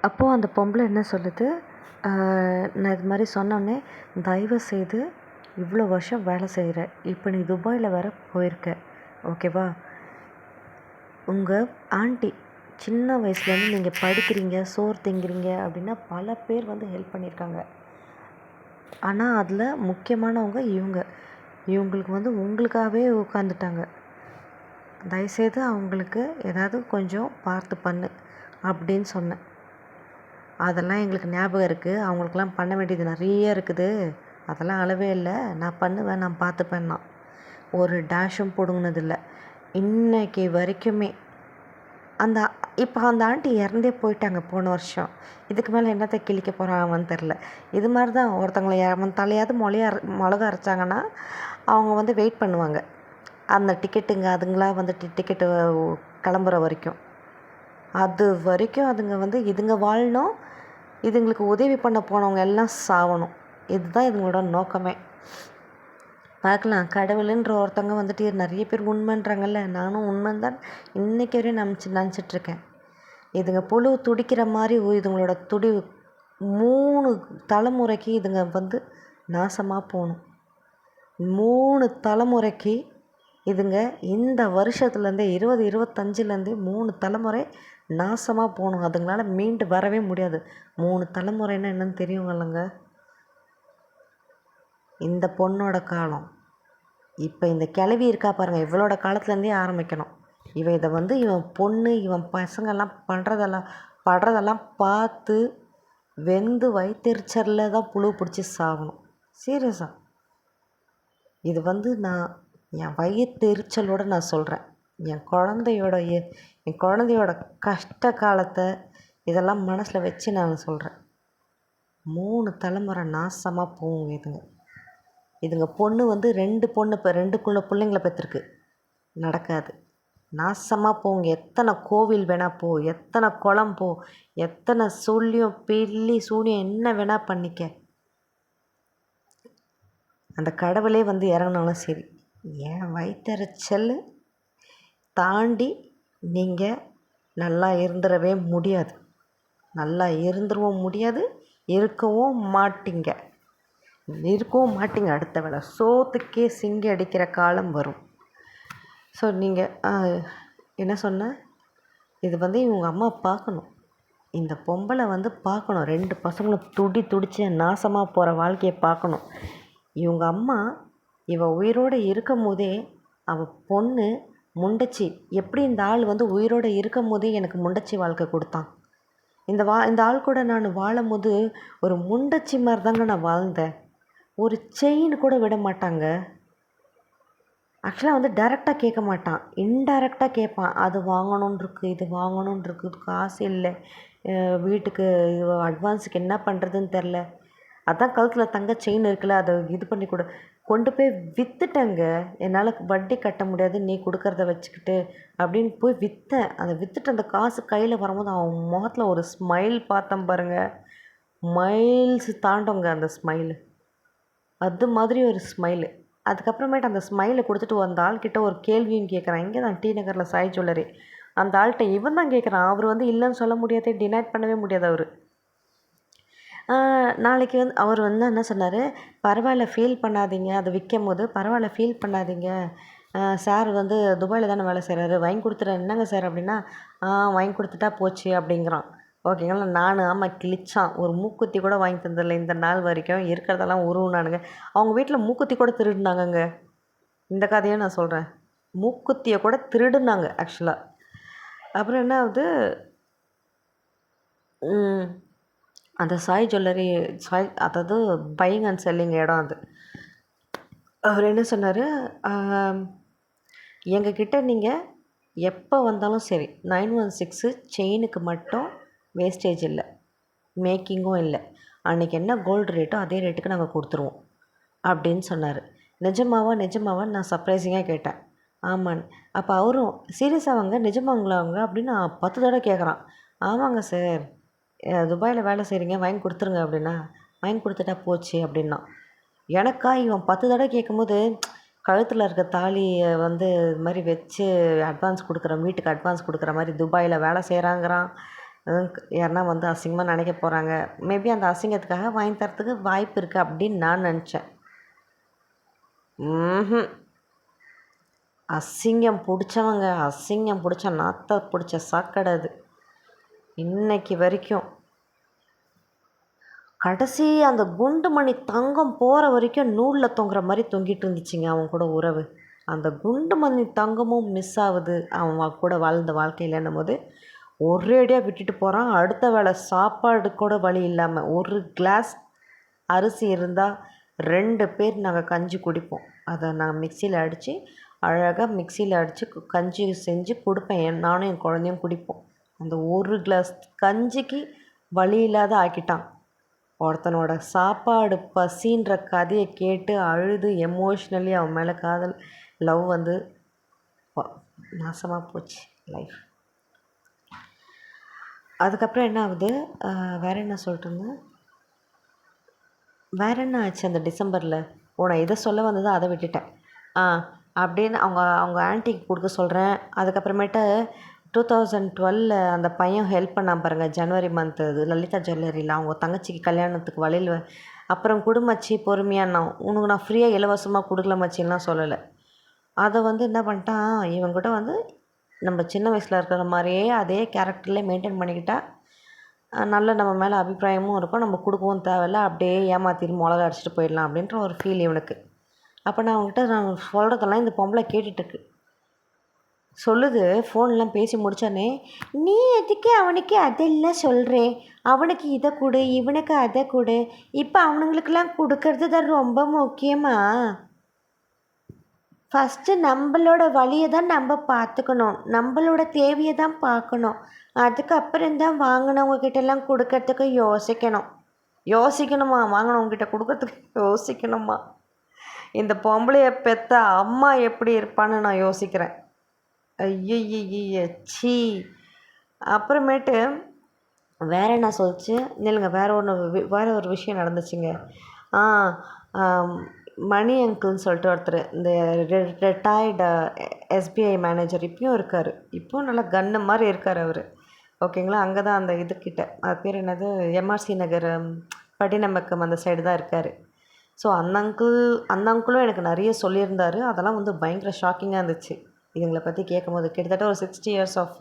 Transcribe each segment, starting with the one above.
அப்போது அந்த பொம்பளை என்ன சொல்லுது, நான் இது மாதிரி சொன்னோடனே, தயவு செய்து இவ்வளோ வருஷம் வேலை செய்கிற, இப்போ நீ துபாயில் வேற போயிருக்க, ஓகேவா? உங்கள் ஆண்டி சின்ன வயசுலேருந்து நீங்கள் படிக்கிறீங்க, சோறு திங்கிறீங்க அப்படின்னா பல பேர் வந்து ஹெல்ப் பண்ணியிருக்காங்க. ஆனால் அதில் முக்கியமானவங்க இவங்களுக்கு வந்து உங்களுக்காகவே உட்காந்துட்டாங்க. தயவுசெய்து அவங்களுக்கு ஏதாவது கொஞ்சம் பார்த்து பண்ணு அப்படின்னு சொன்னேன். அதெல்லாம் எங்களுக்கு ஞாபகம் இருக்குது, அவங்களுக்கெல்லாம் பண்ண வேண்டியது நிறைய இருக்குது, அதெல்லாம் அளவே இல்லை, நான் பண்ணுவேன், நான் பார்த்துப்பேன்னா ஒரு டேஷும் பிடுங்கினதில்லை இன்னைக்கு வரைக்குமே. இப்போ அந்த ஆண்டி இறந்தே போயிட்டாங்க போன வருஷம். இதுக்கு மேலே என்னத்தை கிழிக்க போகிறாங்கன்னு தெரில. இது மாதிரி தான் ஒருத்தவங்களை அவன் தலையாவது மிளகா அரைச்சாங்கன்னா அவங்க வந்து வெயிட் பண்ணுவாங்க, அந்த டிக்கெட்டுங்க அதுங்களாம் வந்துட்டு டிக்கெட்டு கிளம்புற வரைக்கும். அது வரைக்கும் அதுங்க வந்து இதுங்க வாழணும், இதுங்களுக்கு உதவி பண்ண போனவங்க எல்லாம் சாகணும். இதுதான் இதுங்களோட நோக்கமே. பார்க்கலாம், கடவுளுன்ற ஒருத்தவங்க வந்துட்டு நிறைய பேர் உண்மைன்றாங்கல்ல, நானும் உண்மைன்னு தான் இன்றைக்கி வரையும் நினச்சிட்ருக்கேன். இதுங்க புழு துடிக்கிற மாதிரி இதுங்களோட 3 தலைமுறைக்கு இதுங்க வந்து நாசமாக போகணும். 3 தலைமுறைக்கு இதுங்க இந்த வருஷத்துலேருந்தே 2025லேருந்தே 3 தலைமுறை நாசமாக போகணும். அதுங்களால மீண்டு வரவே முடியாது. 3 தலைமுறைன்னா என்னன்னு தெரியுங்கல்லங்க. இந்த பொண்ணோட காலம் இப்போ இந்த கிளவி இருக்கா பாருங்கள், இவளோட காலத்துலேருந்தே ஆரம்பிக்கணும். இதை வந்து இவன் பொண்ணு இவன் பசங்கள்லாம் படுறதெல்லாம் பார்த்து வெந்து வயிற்றெரிச்சலில் தான் புழு பிடிச்சி சாகணும். சீரியஸாக இது வந்து நான் என் வயிற்றெரிச்சலோடு நான் சொல்கிறேன். என் குழந்தையோட கஷ்ட காலத்தை இதெல்லாம் மனசில் வச்சு நான் சொல்கிறேன். 3 தலைமுறை நாசமாக போகும் இதுங்க பொண்ணு வந்து 2 பிள்ளைங்கள பெற்றிருக்கு, நடக்காது, நாசமாக போங்க. எத்தனை கோவில் வேணால் போ, எத்தனை குளம் போ, எத்தனை சொல்லியும் பில்லி சூனியம் என்ன வேணால் பண்ணிக்க, அந்த கடவுளே வந்து இறங்கினாலும் சரி, என் வயிற்றெரிச்சல் தாண்டி நீங்கள் நல்லா இருந்துடவே முடியாது. நல்லா இருந்துடவும் முடியாது, இருக்கவும் மாட்டீங்க. அடுத்த வேளை சோத்துக்கே சிங்கி அடிக்கிற காலம் வரும். ஸோ நீங்கள் என்ன சொன்ன, இது வந்து இவங்க அம்மா பார்க்கணும், இந்த பொம்பளை வந்து பார்க்கணும், 2 பசங்களும் துடிச்சு நாசமாக போகிற வாழ்க்கையை பார்க்கணும். இவங்க அம்மா உயிரோடு இருக்கும் போதே அவள் பொண்ணு முண்டச்சி, எப்படி இந்த ஆள் வந்து உயிரோடு இருக்கும் போதே எனக்கு முண்டச்சி வாழ்க்கை கொடுத்தான். இந்த ஆள் கூட நான் வாழும் போது ஒரு முண்டச்சி மாதிரி தாங்க நான் வாழ்ந்தேன். ஒரு செயின் கூட விட மாட்டாங்க. ஆக்சுவலாக வந்து டைரெக்டாக கேட்க மாட்டான், இன்டைரக்டாக கேட்பான். அது வாங்கணுன்ருக்கு, இது வாங்கணுன்ருக்கு, காசு இல்லை, வீட்டுக்கு அட்வான்ஸுக்கு என்ன பண்ணுறதுன்னு தெரில, அதான் கழுத்தில் தங்க செயின் இருக்குல்ல, அதை இது பண்ணி கொண்டு போய் விற்றுட்டேங்க. என்னால் வட்டி கட்ட முடியாது, நீ கொடுக்கறத வச்சுக்கிட்டு அப்படின்னு போய் விற்றேன். அதை விற்றுட்டு அந்த காசு கையில் வரும்போது அவன் முகத்தில் ஒரு ஸ்மைல் பார்த்தேன் பாருங்கள், மைல்ஸ் தாண்டோங்க அந்த ஸ்மைலு. அது மாதிரி ஒரு ஸ்மைலு. அதுக்கப்புறமேட்டு அந்த ஸ்மைலை கொடுத்துட்டு அந்த ஆள்கிட்ட ஒரு கேள்வியும் கேட்குறான். இங்கே தான் டி நகரில் சாய் ஜுவல்லரி. அந்த ஆள்கிட்ட இவன் தான் கேட்குறான். அவர் வந்து இல்லைன்னு சொல்ல முடியாது, டினைட் பண்ணவே முடியாது. அவர் நாளைக்கு வந்து அவர் வந்து என்ன சொன்னார், பரவாயில்ல ஃபீல் பண்ணாதீங்க, அதை விற்கும் போது பரவாயில்ல ஃபீல் பண்ணாதீங்க, சார் வந்து துபாயில் தானே வேலை செய்கிறாரு, வாங்கி கொடுத்துட்றேன். என்னங்க சார் அப்படின்னா, வாங்கி கொடுத்துட்டா போச்சு அப்படிங்கிறான். ஓகேங்களா. ஆமாம் கிழிச்சான். ஒரு மூக்குத்தி கூட வாங்கி தந்ததில்லை இந்த நாள் வரைக்கும், இருக்கிறதெல்லாம் உருவுனானுங்க. அவங்க வீட்டில் மூக்குத்தி கூட திருடுனாங்கங்க. இந்த கதையும் நான் சொல்கிறேன். மூக்குத்தியை கூட திருடுனாங்க ஆக்சுவலாக. அப்புறம் என்ன ஆகுது, அந்த சாய் ஜுவல்லரி அதாவது பையிங் அண்ட் செல்லிங் இடம் அது. அவர் என்ன சொன்னார், எங்ககிட்ட நீங்கள் எப்போ வந்தாலும் சரி 916 செயினுக்கு மட்டும் வேஸ்டேஜ் இல்லை, மேக்கிங்கும் இல்லை, அன்றைக்கி என்ன கோல்டு ரேட்டோ அதே ரேட்டுக்கு நாங்கள் கொடுத்துருவோம் அப்படின்னு சொன்னார். நிஜமாவா நான் சர்ப்ரைசிங்காக கேட்டேன். ஆமான்னு. அப்போ அவரும் சீரியஸாக வாங்க, நிஜமாங்களா அவங்க அப்படின்னு 10 தடவை கேட்குறான். ஆமாங்க சார், துபாயில் வேலை செய்கிறீங்க, வாங்கி கொடுத்துருங்க அப்படின்னா, வாங்கி கொடுத்துட்டா போச்சு அப்படின்னா. எனக்கா இவன் 10 தடவை கேட்கும்போது கழுத்தில் இருக்க தாலியை வந்து இது மாதிரி வச்சு அட்வான்ஸ் கொடுக்குற, வீட்டுக்கு அட்வான்ஸ் கொடுக்குற மாதிரி துபாயில் வேலை செய்கிறாங்கிறான், யாருன்னா வந்து அசிங்கமாக நினைக்க போகிறாங்க, மேபி அந்த அசிங்கத்துக்காக வாங்கி தரத்துக்கு வாய்ப்பு இருக்குது அப்படின்னு நான் நினச்சேன். அசிங்கம் பிடிச்சவங்க, அசிங்கம் பிடிச்ச நாத்த பிடிச்ச சாக்கடை அது. இன்னைக்கு வரைக்கும் கடைசி அந்த குண்டுமணி தங்கம் போகிற வரைக்கும் நூலில் தொங்குற மாதிரி தொங்கிட்டு இருந்துச்சுங்க அவன் கூட உறவு. அந்த குண்டுமணி தங்கமும் மிஸ் ஆகுது அவன் கூட வாழ்ந்த வாழ்க்கையிலன்னும் போது ஒரேடியாக விட்டுட்டு போகிறான். அடுத்த வேளை சாப்பாடு கூட வழி இல்லாமல் ஒரு கிளாஸ் அரிசி இருந்தால் 2 பேர் நாங்கள் கஞ்சி குடிப்போம். அதை நான் மிக்சியில் அடித்து அழகாக மிக்சியில் அடித்து கஞ்சி செஞ்சு கொடுப்பேன். நானும் என் குழந்தையும் குடிப்போம். அந்த ஒரு கிளாஸ் கஞ்சிக்கு வழி இல்லாத ஆக்கிட்டான். ஒருத்தனோட சாப்பாடு பசின்ற கதையை கேட்டு அழுது எமோஷ்னலி அவன் மேலே காதல் லவ் வந்து நாசமாக போச்சு லைஃப். அதுக்கப்புறம் என்ன ஆகுது, வேறு என்ன சொல்லிட்டு இருந்தேன், வேறு என்ன ஆச்சு அந்த டிசம்பரில்? நான் இதை சொல்ல வந்தது அதை விட்டுட்டேன். அப்படின்னு அவங்க ஆன்ட்டிக்கு கொடுக்க சொல்கிறேன். அதுக்கப்புறமேட்டு 2012 அந்த பையன் ஹெல்ப் பண்ணான் பாருங்கள், ஜனவரி மந்த்து, இது லலிதா ஜுவல்லரியில் அவங்க தங்கச்சிக்கு கல்யாணத்துக்கு வழியில். அப்புறம் குடுமச்சி பொறுமையானா, உனக்கு நான் ஃப்ரீயாக இலவசமாக கொடுக்கல மச்சின்லாம் சொல்லலை. அதை வந்து என்ன பண்ணிட்டான், இவங்ககிட்ட வந்து நம்ம சின்ன வயசில் இருக்கிற மாதிரியே அதே கேரக்டர்லேயே மெயின்டைன் பண்ணிக்கிட்டால் நல்ல நம்ம மேலே அபிப்பிராயமும் இருக்கும், நம்ம கொடுக்கவும் தேவையில்ல, அப்படியே ஏமாத்திட்டு மிளகா அடிச்சுட்டு போயிடலாம் அப்படின்ற ஒரு ஃபீல் இவனுக்கு. அப்போ நான் அவங்ககிட்ட நான் சொல்கிறதெல்லாம் இந்த பொம்பளை கேட்டுட்டுருக்கு. சொல்லுது, ஃபோன்லாம் பேசி முடித்தானே, நீ எதுக்கு அவனுக்கு அதெல்லாம் சொல்கிறே, அவனுக்கு இதை கொடு இவனுக்கு அதை கொடு, இப்போ அவனுங்களுக்கெல்லாம் கொடுக்கறது தான் ரொம்ப முக்கியமா? ஃபஸ்ட்டு நம்மளோட வழியை தான் நம்ம பார்த்துக்கணும், நம்மளோட தேவையை தான் பார்க்கணும். அதுக்கப்புறம்தான் வாங்கினவங்கக்கிட்டலாம் கொடுக்கறதுக்கு யோசிக்கணுமா? வாங்கினவங்ககிட்ட கொடுக்கறதுக்கு யோசிக்கணுமா? இந்த பொம்பளைய பெற்ற அம்மா எப்படி இருப்பான்னு நான் யோசிக்கிறேன். ஐயய்ய ச்சீ. அப்புறமேட்டு வேறு என்ன சொல்லிச்சு இல்லைங்க, வேறு ஒரு விஷயம் நடந்துச்சுங்க. மணி அங்கிள்னு சொல்லிட்டு ஒருத்தர், இந்த ரிட்டையர்டு எஸ்பிஐ மேனேஜர் இப்பயும் இருக்கார். இப்போவும் நல்லா கன்னு மாதிரி இருக்கார் அவர். ஓகேங்களா, அங்கே தான் அந்த இதுக்கிட்ட, அது பேர் என்னது, எம்ஆர்சி நகர் பட்டினம்பக்கம் அந்த சைடு தான் இருக்கார். ஸோ அந்த அங்கிளும் எனக்கு நிறைய சொல்லியிருந்தார். அதெல்லாம் வந்து பயங்கர ஷாக்கிங்காக இருந்துச்சு இதுங்களை பற்றி கேட்கும்போது. கிட்டத்தட்ட ஒரு 60 இயர்ஸ் ஆஃப்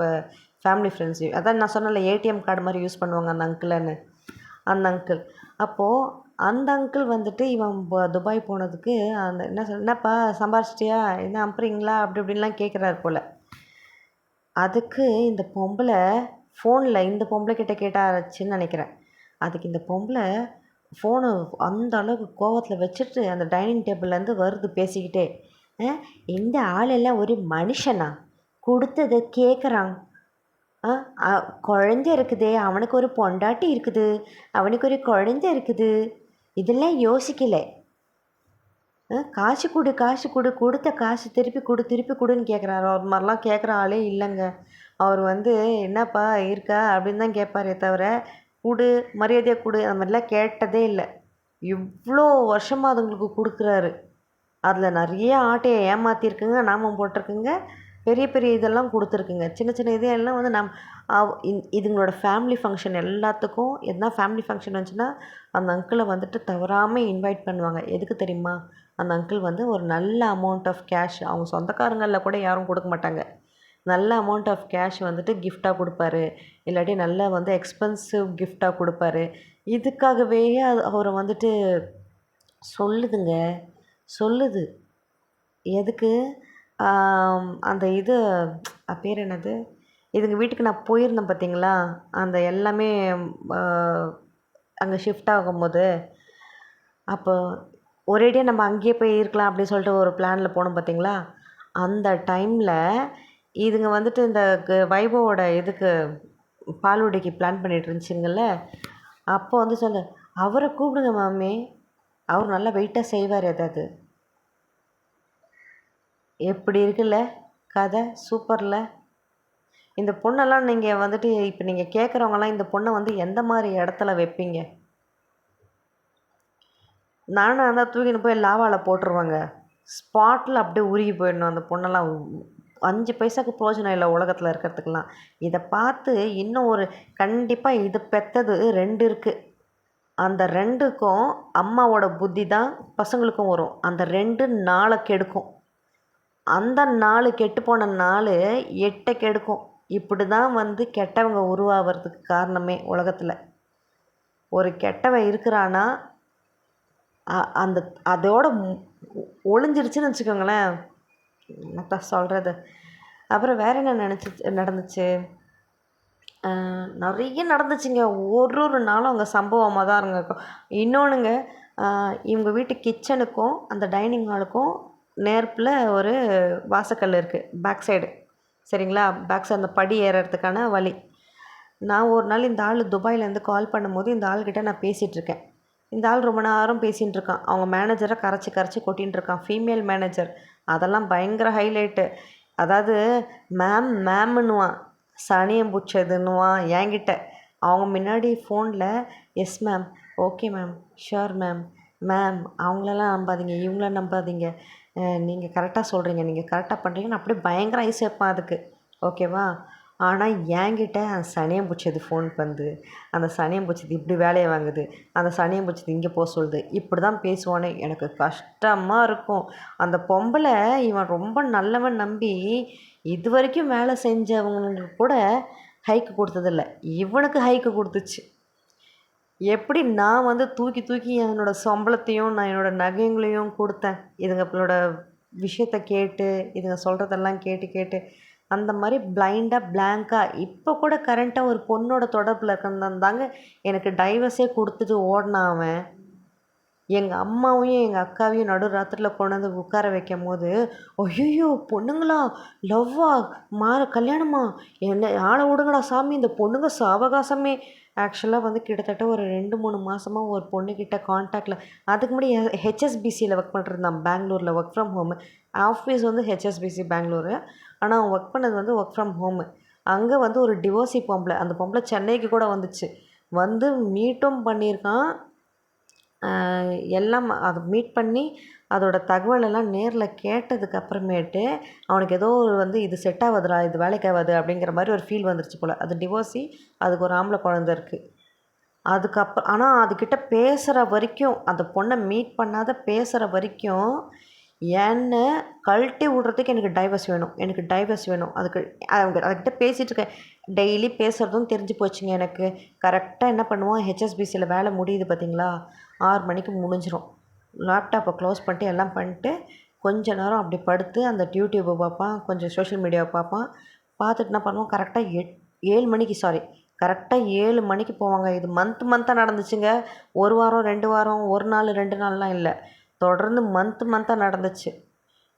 ஃபேமிலி ஃப்ரெண்ட்ஸ். அதான் நான் சொன்னல, ஏடிஎம் கார்டு மாதிரி யூஸ் பண்ணுவாங்க அந்த அங்கிள்னு, அந்த அங்கிள். அப்போது அந்த அங்கிள் வந்துட்டு இவன் துபாய் போனதுக்கு அந்த என்னப்பா சம்பாரிச்சிட்டியா, என்ன அனுப்புறீங்களா அப்படி இப்படின்லாம் கேட்குறாரு போல். அதுக்கு இந்த பொம்பளை ஃபோனில் இந்த பொம்பளை கிட்ட கேட்டாச்சுன்னு நினைக்கிறேன். அதுக்கு இந்த பொம்பளை ஃபோனை அந்த அளவுக்கு கோவத்தில் வச்சுட்டு அந்த டைனிங் டேபிள்லேருந்து வருது பேசிக்கிட்டே, இந்த ஆளெல்லாம் ஒரு மனுஷனா, கொடுத்ததை கேட்குறான், குழந்தை இருக்குதே, அவனுக்கு ஒரு பொண்டாட்டி இருக்குது, அவனுக்கு ஒரு குழந்தை இருக்குது, இதெல்லாம் யோசிக்கலை. காசு கொடு, கொடுத்த காசு திருப்பி கொடுன்னு கேட்குறாரு. அவர் மாதிரிலாம் கேட்குற ஆளே இல்லைங்க. அவர் வந்து என்னப்பா இருக்கா அப்படின்னு தான் கேட்பாரே தவிர, கொடு மரியாதையாக கொடு அந்த மாதிரிலாம் கேட்டதே இல்லை. இவ்வளோ வருஷமாக அதுங்களுக்கு கொடுக்குறாரு. அதில் நிறைய ஆட்டையை ஏமாற்றிருக்குங்க, நாமம் போட்டிருக்குங்க, பெரிய பெரிய இதெல்லாம் கொடுத்துருக்குங்க. சின்ன சின்ன இதெல்லாம் வந்து இதுங்களோட ஃபேமிலி ஃபங்க்ஷன் எல்லாத்துக்கும் எதுனா ஃபேமிலி ஃபங்க்ஷன் வந்துச்சுன்னா அந்த அங்கிளை வந்துட்டு தவறாமல் இன்வைட் பண்ணுவாங்க. எதுக்கு தெரியுமா? அந்த அங்கிள் வந்து ஒரு நல்ல அமௌண்ட் ஆஃப் கேஷ், அவங்க சொந்தக்காரங்களில் கூட யாரும் கொடுக்க மாட்டாங்க, நல்ல அமௌண்ட் ஆஃப் கேஷ் வந்துட்டு கிஃப்டாக கொடுப்பாரு, இல்லாட்டி நல்ல வந்து எக்ஸ்பென்சிவ் கிஃப்டாக கொடுப்பாரு. இதுக்காகவே அவரை வந்துட்டு சொல்லுது. எதுக்கு? அந்த இது பேர் என்னது, இதுங்க வீட்டுக்கு நான் போயிருந்தேன் பார்த்தீங்களா, அந்த எல்லாமே அங்கே ஷிஃப்ட் ஆகும்போது, அப்போ ஒரேடியாக நம்ம அங்கேயே போய் இருக்கலாம் அப்படின்னு சொல்லிட்டு ஒரு பிளானில் போனோம் பார்த்தீங்களா, அந்த டைமில் இதுங்க வந்துட்டு இந்த வைபவோட இதுக்கு பால்வடிக்கு பிளான் பண்ணிட்டு இருந்துச்சுங்கள்ல. அப்போ வந்து அவரை கூப்பிடுங்க மாமி, அவர் நல்லா வெயிட்டாக செய்வார். ஏதாவது எப்படி இருக்குல்ல கதை, சூப்பரில். இந்த பொண்ணெல்லாம் நீங்கள் வந்துட்டு இப்போ நீங்கள் கேட்குறவங்கலாம் இந்த பொண்ணை வந்து எந்த மாதிரி இடத்துல வைப்பீங்க? நானும் இருந்தால் தூக்கின்னு போய் லாவாவில் போட்டுருவாங்க, ஸ்பாட்டில் அப்படியே உருகி போயிடணும் அந்த பொண்ணெல்லாம். 5 பைசாவுக்கு பிரயோஜனம் இல்லை உலகத்தில் இருக்கிறதுக்கெல்லாம். இதை பார்த்து இன்னும் ஒரு கண்டிப்பாக இது பெற்றது 2 இருக்குது. அந்த 2க்கும் அம்மாவோட புத்தி தான் பசங்களுக்கும் வரும். அந்த 2 4 கெடுக்கும். அந்த 4 கெட்டுப்போன 4 8 கெடுக்கும். இப்படி தான் வந்து கெட்டவங்க உருவாகிறதுக்கு காரணமே உலகத்தில். ஒரு கெட்டவன் இருக்கிறான்னா அந்த அதோட ஒளிஞ்சிருச்சுன்னு வச்சுக்கோங்களேன். என்னத்தான் சொல்கிறது. அப்புறம் வேறு என்ன நடந்துச்சு? நிறைய நடந்துச்சுங்க. ஒரு நாளும் அங்கே சம்பவமாக தான் இருக்கும். இன்னொன்றுங்க, இவங்க வீட்டு கிச்சனுக்கும் அந்த டைனிங் ஹாலுக்கும் நேர்ப்பில் ஒரு வாசக்கல் இருக்குது, பேக் சைடு. சரிங்களா? பேக் சைடு அந்த படி ஏறுறதுக்கான வழி. நான் ஒரு நாள் இந்த ஆள் துபாயிலேருந்து கால் பண்ணும்போது இந்த ஆள்கிட்ட நான் பேசிகிட்ருக்கேன். இந்த ஆள் ரொம்ப நேரம் பேசிகிட்டு இருக்கான். அவங்க மேனேஜரை கரைச்சி கொட்டின்னு இருக்கான். Female manager. அதெல்லாம் பயங்கர ஹைலைட்டு. அதாவது மேம்னுவான், சனியம் பிடிச்சதுன்னுவான் என்கிட்ட. அவங்க முன்னாடி ஃபோனில் yes ma'am, okay ma'am, sure ma'am, அவங்களெல்லாம் நம்பாதீங்க, இவங்கள நம்பாதீங்க, நீங்கள் கரெக்டாக சொல்கிறீங்க, நீங்கள் கரெக்டாக பண்ணுறீங்கன்னு அப்படியே பயங்கர ஐஸ் வைப்பான் அதுக்கு. ஓகேவா? ஆனால் என்கிட்ட அந்த சனியம் பிடிச்சது ஃபோன் பண்ணுது, அந்த சனியம் பிடிச்சது இப்படி வேலையை வாங்குது, அந்த சனியம் பிடிச்சது இங்கே போக சொல்லுது, இப்படி தான் பேசுவானே. எனக்கு கஷ்டமாக இருக்கும். அந்த பொம்பளை இவன் ரொம்ப நல்லவன் நம்பி இது வரைக்கும் வேலை செஞ்சவங்களுக்கு கூட ஹைக்கு கொடுத்ததில்ல. இவனுக்கு ஹைக்கு கொடுத்துச்சு. எப்படி நான் வந்து தூக்கி தூக்கி என்னோடய சம்பளத்தையும் நான் என்னோடய நகைங்களையும் கொடுத்தேன் இதுங்களோட விஷயத்த கேட்டு, இதுங்க சொல்கிறதெல்லாம் கேட்டு அந்த மாதிரி பிளாங்காக இப்போ கூட கரண்ட்டாக ஒரு பொண்ணோட தொடர்பில் இருக்கிறதாங்க எனக்கு டைவர்ஸே கொடுத்துட்டு ஓடினான் அவன். எங்கள் அம்மாவையும் எங்கள் அக்காவையும் நடு ராத்திரியில் கொண்டு வந்து உட்கார வைக்கும் போது, ஐயோ பொண்ணுங்களா, லவ்வா, கல்யாணமா, என்ன ஆளை விடுங்கடா சாமி, இந்த பொண்ணுங்க சாவகாசமே. ஆக்சுவலாக வந்து கிட்டத்தட்ட ஒரு 2-3 மாதமாக ஒரு பொண்ணுக்கிட்ட காண்டாக்டில். அதுக்கு முன்னாடி ஹெச்எஸ்பிசியில் ஒர்க் பண்ணிருந்தான், பெங்களூரில் ஒர்க் ஃப்ரம் ஹோமு. ஆஃபீஸ் வந்து ஹெச்எஸ்பிசி பெங்களூரு, ஆனால் அவன் ஒர்க் பண்ணது வந்து ஒர்க் ஃப்ரம் ஹோமு. அங்கே வந்து ஒரு டிவோர்ஸி பொம்பளை, அந்த பொம்பளை சென்னைக்கு கூட வந்துச்சு, வந்து மீட்டும் பண்ணியிருக்கான். எல்லாம் அதை மீட் பண்ணி அதோட தகவலெல்லாம் நேரில் கேட்டதுக்கு அப்புறமேட்டு அவனுக்கு ஏதோ வந்து இது செட் ஆகாதுடா, இது வேலைக்கு ஆகாது அப்படிங்கிற மாதிரி ஒரு ஃபீல் வந்துருச்சு போல். அது டிவோர்ஸி, அதுக்கு ஒரு ஆம்பளை குழந்த இருக்குது. அதுக்கப்புறம் ஆனால் அதுக்கிட்ட பேசுகிற வரைக்கும், அந்த பொண்ணை மீட் பண்ணாத பேசுகிற வரைக்கும் என்னை கழட்டி விட்றதுக்கு எனக்கு டைவர்ஸ் வேணும். அதுக்கிட்ட பேசிகிட்டு இருக்கேன். டெய்லி பேசுகிறதும் தெரிஞ்சு போச்சுங்க எனக்கு. கரெக்டாக என்ன பண்ணுவான், ஹெச்எஸ்பிசியில் வேலை முடியுது பார்த்தீங்களா, 6 மணிக்கு முடிஞ்சிடும். லேப்டாப்பை க்ளோஸ் பண்ணிட்டு எல்லாம் பண்ணிட்டு கொஞ்ச நேரம் அப்படி படுத்து அந்த யூடியூப்பை பார்ப்பான், கொஞ்சம் சோஷியல் மீடியாவை பார்ப்பான். பார்த்துட்டு என்ன பண்ணுவான், கரெக்டாக 7 மணிக்கு போவாங்க. இது மந்த்தாக நடந்துச்சுங்க. 1 வாரம் 2 வாரம், 1 நாள் 2 நாள்லாம் இல்லை, தொடர்ந்து மந்த்தாக நடந்துச்சு.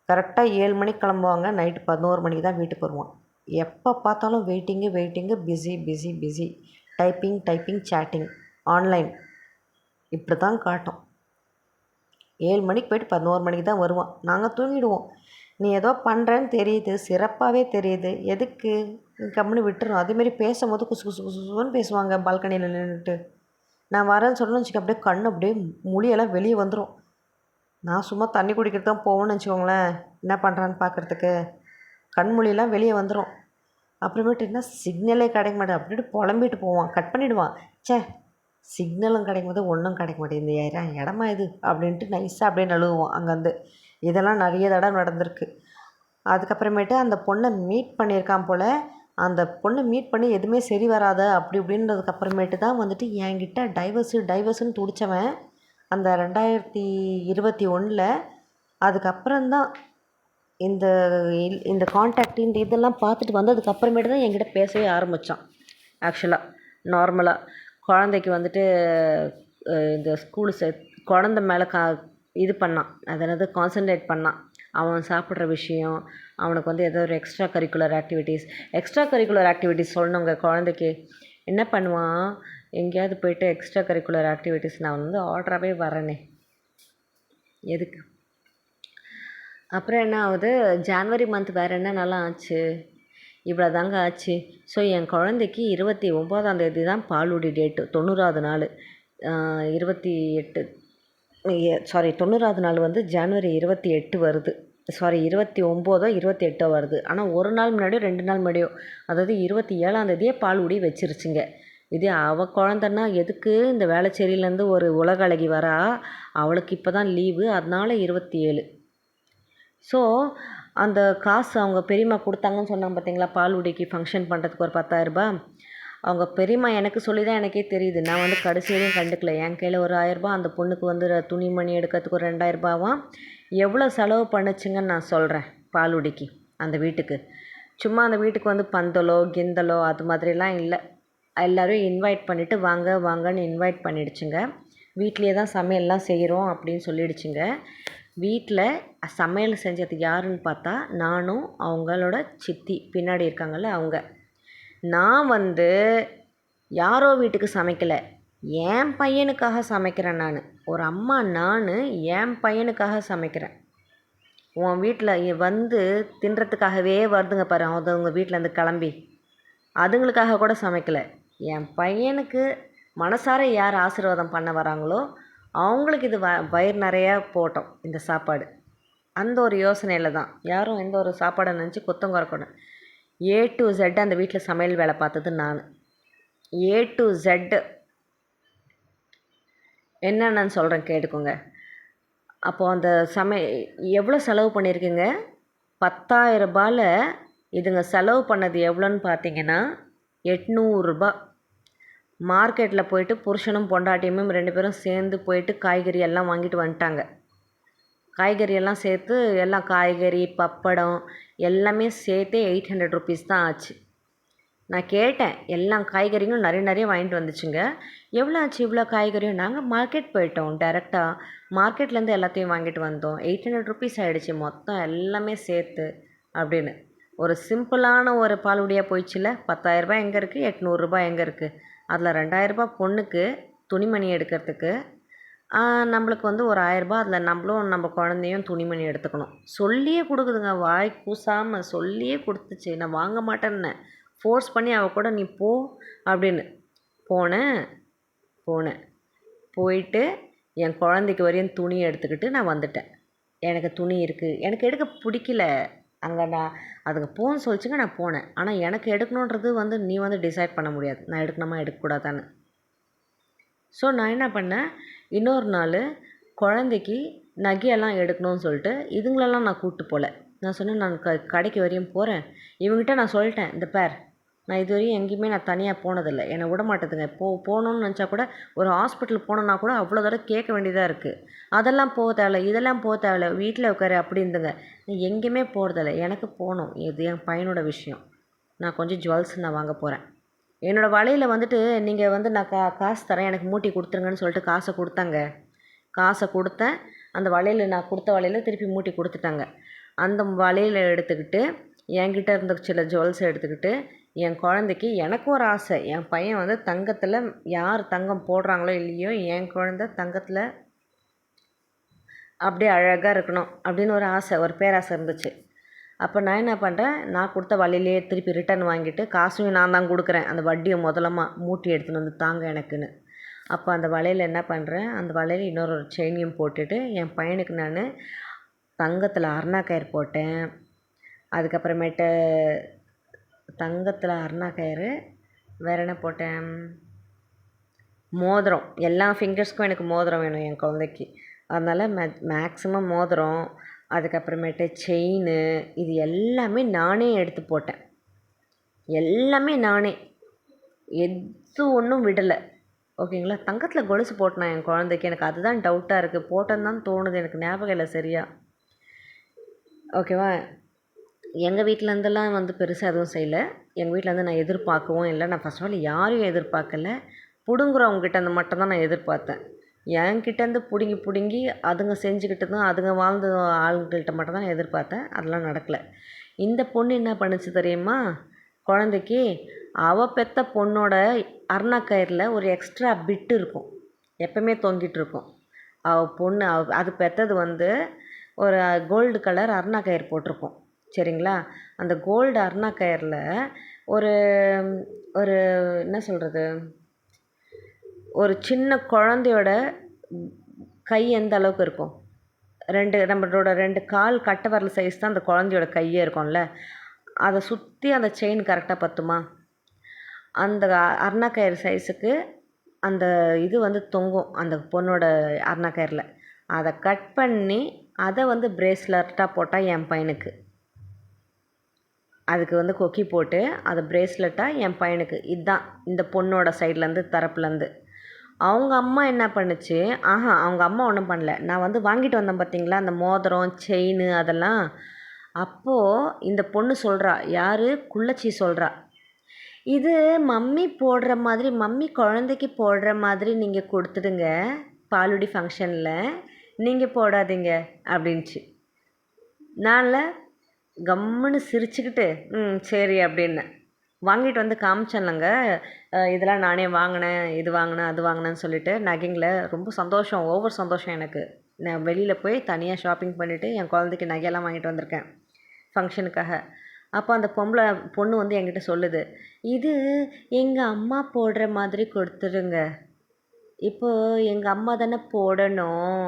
கரெக்டாக 7 மணிக்கு கிளம்புவாங்க, நைட்டு 11 மணிக்கு தான் வீட்டுக்கு வருவான். எப்போ பார்த்தாலும் waiting, busy, typing, chatting, online, இப்படி தான் காட்டும். 7 மணிக்கு போய்ட்டு 11 மணிக்கு தான் வருவான். நாங்கள் தூங்கிடுவோம். நீ ஏதோ பண்ணுறேன்னு தெரியுது, சிறப்பாகவே தெரியுது, எதுக்கு கம்முன்னு விட்டுரும். அதேமாரி பேசும்போது குசுன்னு பேசுவாங்க பால்கனியில் நின்றுட்டு. நான் வரேன்னு சொன்னேன்னு வச்சுக்க, அப்படியே கண் அப்படியே மொழியெல்லாம் வெளியே வந்துடும். நான் சும்மா தண்ணி குடிக்கிறது தான் போவேன்னு வச்சுக்கோங்களேன், என்ன பண்ணுறான்னு பார்க்குறதுக்கு. கண்மொழியெல்லாம் வெளியே வந்துடும். அப்புறமேட்டு என்ன சிக்னலே கிடைக்க மாட்டேன், அப்படின்ட்டு புலம்பிட்டு போவான், கட் பண்ணிவிடுவான். சிக்னலும் கிடைக்கும் போது ஒன்றும் கிடைக்க மாட்டேங்குது, இடமா இது அப்படின்ட்டு நைஸாக அப்படியே நழுவுவான் அங்கேருந்து. இதெல்லாம் நிறைய தடவை நடந்திருக்கு. அதுக்கப்புறமேட்டு அந்த பொண்ணை மீட் பண்ணியிருக்கான் போல். அந்த பொண்ணை மீட் பண்ணி எதுவுமே சரி வராத அப்படி இப்படின்றதுக்கப்புறமேட்டு தான் வந்துட்டு என்கிட்ட டைவர்ஸுன்னு துடித்தவன் அந்த 2021. அதுக்கப்புறம்தான் இந்த கான்டாக்ட் இதெல்லாம் பார்த்துட்டு வந்ததுக்கப்புறமேட்டு தான் என்கிட்ட பேசவே ஆரம்பித்தான். ஆக்சுவலாக நார்மலாக குழந்தைக்கு வந்துட்டு இந்த ஸ்கூலு குழந்த மேலே இது பண்ணான், அது என்னது கான்சன்ட்ரேட் பண்ணான். அவன் சாப்பிட்ற விஷயம், அவனுக்கு வந்து ஏதோ ஒரு எக்ஸ்ட்ரா கரிக்குலர் ஆக்டிவிட்டீஸ் சொல்லணுங்க குழந்தைக்கு. என்ன பண்ணுவான், எங்கேயாவது போய்ட்டு எக்ஸ்ட்ரா கரிக்குலர் ஆக்டிவிட்டீஸ் நான் வந்து ஆர்டராகவே வரேனே, எதுக்கு. அப்புறம் என்ன ஆகுது, ஜான்வரி மந்த் வேறு என்ன நல்லா ஆச்சு, இவ்வளோ தாங்க ஆச்சு. ஸோ என் குழந்தைக்கு 29ஆம் தான் பாலுடி டேட்டு, 90வது நாள். 90வது நாள் வந்து ஜனவரி 28 வருது. சாரி 29ஓ 28ஓ வருது. ஆனால் ஒரு நாள் முன்னாடியோ 2 நாள் முன்னாடியோ, அதாவது 27ஆந்தேதியே பால் ஊடி வச்சிருச்சுங்க. இதே அவள் குழந்தன்னா எதுக்கு இந்த வேளச்சேரியிலேருந்து ஒரு உலக அழகி வரா, அவளுக்கு இப்போ தான் லீவு, அதனால 27. ஸோ அந்த காசு அவங்க பெரியம்மா கொடுத்தாங்கன்னு சொன்னாங்க பார்த்தீங்களா, பால் ஊடிக்கு ஃபங்க்ஷன் பண்ணுறதுக்கு ஒரு 10,000 அவங்க பெரியம்மா எனக்கு சொல்லி தான் எனக்கே தெரியுது. நான் வந்து கடைசி வரையும் கண்டுக்கல. என் கையில் ஒரு 1000, அந்த பொண்ணுக்கு வந்து துணிமணி எடுக்கிறதுக்கு ஒரு 2000 எவ்வளோ செலவு பண்ணுச்சுங்கன்னு நான் சொல்கிறேன் பாலுடிக்கு அந்த வீட்டுக்கு. சும்மா அந்த வீட்டுக்கு வந்து பந்தலோ கிந்தலோ அது மாதிரிலாம் இல்லை. எல்லோரும் இன்வைட் பண்ணிவிட்டு வாங்க வாங்கன்னு இன்வைட் பண்ணிடுச்சுங்க. வீட்லேயே தான் சமையல்லாம் செய்கிறோம் அப்படின்னு சொல்லிடுச்சுங்க. வீட்டில் சமையல் செஞ்சது யாருன்னு பார்த்தா நானும் அவங்களோட சித்தி பின்னாடி இருக்காங்கள்ல அவங்க. நான் வந்து யாரோ வீட்டுக்கு சமைக்கலை, என் பையனுக்காக சமைக்கிறேன். நான் ஒரு அம்மா, நான் என் பையனுக்காக சமைக்கிறேன். உன் வீட்டில் வந்து தின்றதுக்காகவே வருதுங்க பாரு அதுங்க வீட்டிலேருந்து கிளம்பி, அதுங்களுக்காக கூட சமைக்கலை. என் பையனுக்கு மனசார யார் ஆசீர்வாதம் பண்ண வராங்களோ அவங்களுக்கு இது வயிறு நிறையா போட்டோம் இந்த சாப்பாடு. அந்த ஒரு யோசனையில் தான். யாரும் எந்த ஒரு சாப்பாடை நினச்சி குத்தம் குறைக்கணும். A to Z அந்த வீட்டில் சமையல் வேலை பார்த்தது நான். A to Z என்னென்னு சொல்கிறேன் கேட்டுக்கோங்க. அப்போது அந்த எவ்வளோ செலவு பண்ணியிருக்குங்க, 10,000 இதுங்க செலவு பண்ணது எவ்வளோன்னு பார்த்தீங்கன்னா 800 மார்க்கெட்டில் போயிட்டு புருஷனும் பொண்டாட்டியுமும் 2 பேரும் சேர்ந்து போயிட்டு காய்கறி எல்லாம் வாங்கிட்டு வந்துட்டாங்க. காய்கறி எல்லாம் சேர்த்து எல்லாம் காய்கறி பப்படம் எல்லாமே சேர்த்தே 800 rupees தான் ஆச்சு. நான் கேட்டேன், எல்லாம் காய்கறிகளும் நிறைய வாங்கிட்டு வந்துச்சுங்க. எவ்வளோ ஆச்சு இவ்வளோ காய்கறியும்? நாங்கள் மார்க்கெட் போயிட்டோம், டேரெக்டாக மார்க்கெட்லேருந்து எல்லாத்தையும் வாங்கிட்டு வந்தோம், 800 rupees ஆகிடுச்சு மொத்தம் எல்லாமே சேர்த்து அப்படின்னு. ஒரு சிம்பிளான ஒரு பாலுடியாக போயிடுச்சுல. 10,000 எங்கே இருக்குது, 800 எங்கே இருக்குது? அதில் 2,000 பொண்ணுக்கு துணிமணி எடுக்கிறதுக்கு, நம்மளுக்கு வந்து ஒரு 1000 அதில் நம்மளும் நம்ம குழந்தையும் துணிமணி எடுத்துக்கணும். சொல்லியே கொடுக்குதுங்க, வாய் கூசாமல் சொல்லியே கொடுத்துச்சு. நான் வாங்க மாட்டேன்னேன், ஃபோர்ஸ் பண்ணி அவள் கூட நீ போ அப்படின்னு போனேன். போயிட்டு என் குழந்தைக்கு வரையும் துணி எடுத்துக்கிட்டு நான் வந்துட்டேன். எனக்கு துணி இருக்குது, எனக்கு எடுக்க பிடிக்கல. அங்கே நான் அதுங்க போன்னு சொல்லிச்சுங்க, நான் போனேன். ஆனால் எனக்கு எடுக்கணுன்றது வந்து நீ வந்து டிசைட் பண்ண முடியாது, நான் எடுக்கணுமா எடுக்கக்கூடாதான்னு. ஸோ நான் என்ன பண்ணேன், இன்னொரு நாள் குழந்தைக்கு நகையெல்லாம் எடுக்கணும்னு சொல்லிட்டு இதுங்களெல்லாம் நான் கூப்பிட்டு போகல. நான் சொன்னேன், நான் கடைக்கு வரையும் போகிறேன். இவங்ககிட்ட நான் சொல்லிட்டேன், இந்த பேர் நான் இதுவரையும் எங்கேயுமே நான் தனியாக போனதில்லை, என்னை விட மாட்டேதுங்க. போகணுன்னு நினச்சா கூட ஒரு ஹாஸ்பிட்டல் போனோன்னா கூட அவ்வளோ தடவை கேட்க வேண்டியதாக இருக்குது. அதெல்லாம் போக தேவையில்ல, இதெல்லாம் போக தேவையில்ல, வீட்டில் உட்காரு அப்படின்துங்க. நான் எங்கேயுமே போகிறதில்ல, எனக்கு போகணும். இது என் பையனோட விஷயம். நான் கொஞ்சம் ஜுவல்ஸ் நான் வாங்க போகிறேன். என்னோடய வலையில் வந்துட்டு நீங்கள் வந்து நான் காசு தரேன், எனக்கு மூட்டி கொடுத்துருங்கன்னு சொல்லிட்டு காசை கொடுத்தாங்க. காசை கொடுத்தேன். அந்த வலையில் நான் கொடுத்த வலையில் திருப்பி மூட்டி கொடுத்துட்டாங்க. அந்த வலையில் எடுத்துக்கிட்டு என்கிட்ட இருந்த சில ஜுவல்ஸை எடுத்துக்கிட்டு என் குழந்தைக்கு, எனக்கும் ஒரு ஆசை, என் பையன் வந்து தங்கத்தில் யார் தங்கம் போடுறாங்களோ இல்லையோ என் குழந்தை தங்கத்தில் அப்படியே அழகாக இருக்கணும் அப்படின்னு ஒரு ஆசை, ஒரு பேராசை இருந்துச்சு. அப்போ நான் என்ன பண்ணுறேன், நான் கொடுத்த வலையிலேயே திருப்பி ரிட்டன் வாங்கிட்டு காசையும் நான் தான் கொடுக்குறேன், அந்த வட்டியை முதலமாக மூட்டி எடுத்துன்னு வந்து தாங்க எனக்குன்னு. அப்போ அந்த வலையில் என்ன பண்ணுறேன், அந்த வலையில் இன்னொரு செயினையும் போட்டுட்டு என் பையனுக்கு நான் தங்கத்தில் அருணா கயிறு போட்டேன். அதுக்கப்புறமேட்டு தங்கத்தில் அருணா கயிறு, வேறு என்ன போட்டேன், மோதிரம். எல்லா ஃபிங்கர்ஸ்க்கும் எனக்கு மோதிரம் வேணும் என் குழந்தைக்கு. அதனால் மேக்ஸிமம் மோதிரம், அதுக்கப்புறமேட்டு செயின், இது எல்லாமே நானே எடுத்து போட்டேன். எல்லாமே நானே, எது ஒன்றும் விடலை. ஓகேங்களா. தங்கத்தில் கொலுசு போட்டேன் என் குழந்தைக்கு. எனக்கு அதுதான் டவுட்டாக இருக்குது, போட்டேன்னு தான் தோணுது, எனக்கு ஞாபகம் இல்லை சரியா. ஓகேவா. எங்கள் வீட்டிலேருந்தெல்லாம் வந்து பெருசாக எதுவும் செய்யலை. எங்கள் வீட்டிலேருந்து நான் எதிர்பார்க்கவும் இல்லை. நான் ஃபர்ஸ்ட் ஆஃப் ஆல் யாரையும் எதிர்பார்க்கல, பிடுங்குறவங்ககிட்டேருந்து மட்டும்தான் நான் எதிர்பார்த்தேன். என்கிட்டேருந்து பிடுங்கி அதுங்க செஞ்சுக்கிட்டு தான் அதுங்க வாழ்ந்த ஆளுங்கள்கிட்ட மட்டும் தான் எதிர்பார்த்தேன். அதெல்லாம் நடக்கலை. இந்த பொண்ணு என்ன பண்ணுச்சு தெரியுமா, குழந்தைக்கு அவள் பெற்ற பொண்ணோட அருணா கயிறில் ஒரு எக்ஸ்ட்ரா பிட்டு இருக்கும், எப்பவுமே தொங்கிட்டு இருக்கும். அவள் பொண்ணு அது பெற்றது வந்து ஒரு கோல்டு கலர் அருணா கயிறு போட்டிருக்கும், சரிங்களா. அந்த கோல்டு அருணா கயிறில் ஒரு ஒரு என்ன சொல்கிறது, ஒரு சின்ன குழந்தையோட கை எந்த அளவுக்கு இருக்கும், நம்மளோட 2 கால் கட்டை விரல் சைஸ் தான் அந்த குழந்தையோட கையே இருக்கும்ல, அதை சுற்றி அந்த செயின் கரெக்டாக பத்துமா? அந்த அருணாக்கயிறு சைஸுக்கு அந்த இது வந்து தொங்கும் அந்த பொண்ணோட அருணாக்கயிறில். அதை கட் பண்ணி அதை வந்து பிரேஸ்லெட்டாக போட்டால் என் பையனுக்கு, அதுக்கு வந்து கொக்கி போட்டு அதை பிரேஸ்லெட்டாக என் பையனுக்கு. இதுதான் இந்த பொண்ணோட சைட்லேருந்து தரப்புலேருந்து. அவங்க அம்மா என்ன பண்ணுச்சு, அவங்க அம்மா ஒன்றும் பண்ணல. நான் வந்து வாங்கிட்டு வந்தேன் பார்த்தீங்களா அந்த மோதிரம் செயின் அதெல்லாம். அப்போது இந்த பொண்ணு சொல்கிறா, யார், குள்ளச்சி சொல்கிறா, இது மம்மி போடுற மாதிரி, மம்மி குழந்தைக்கு போடுற மாதிரி நீங்கள் கொடுத்துடுங்க பாலுடி ஃபங்க்ஷனில், நீங்கள் போடாதீங்க அப்படின்ச்சு. நானில் கம்முன்னு சிரிச்சுக்கிட்டு சரி அப்படின்னு வாங்கிட்டு வந்து காமிச்சேன்லங்க. இதெல்லாம் நானே வாங்கினேன், இது வாங்கினேன், அது வாங்கினேன்னு சொல்லிட்டு நகைங்களை ரொம்ப சந்தோஷம், ஓவர் சந்தோஷம் எனக்கு. நான் வெளியில் போய் தனியாக ஷாப்பிங் பண்ணிவிட்டு என் குழந்தைக்கு நகையெல்லாம் வாங்கிட்டு வந்திருக்கேன் ஃபங்க்ஷனுக்காக. அப்போ அந்த பொண்ணு வந்து என்கிட்ட சொல்லுது, இது எங்கள் அம்மா போடுற மாதிரி கொடுத்துருங்க. இப்போது எங்கள் அம்மா தானே போடணும்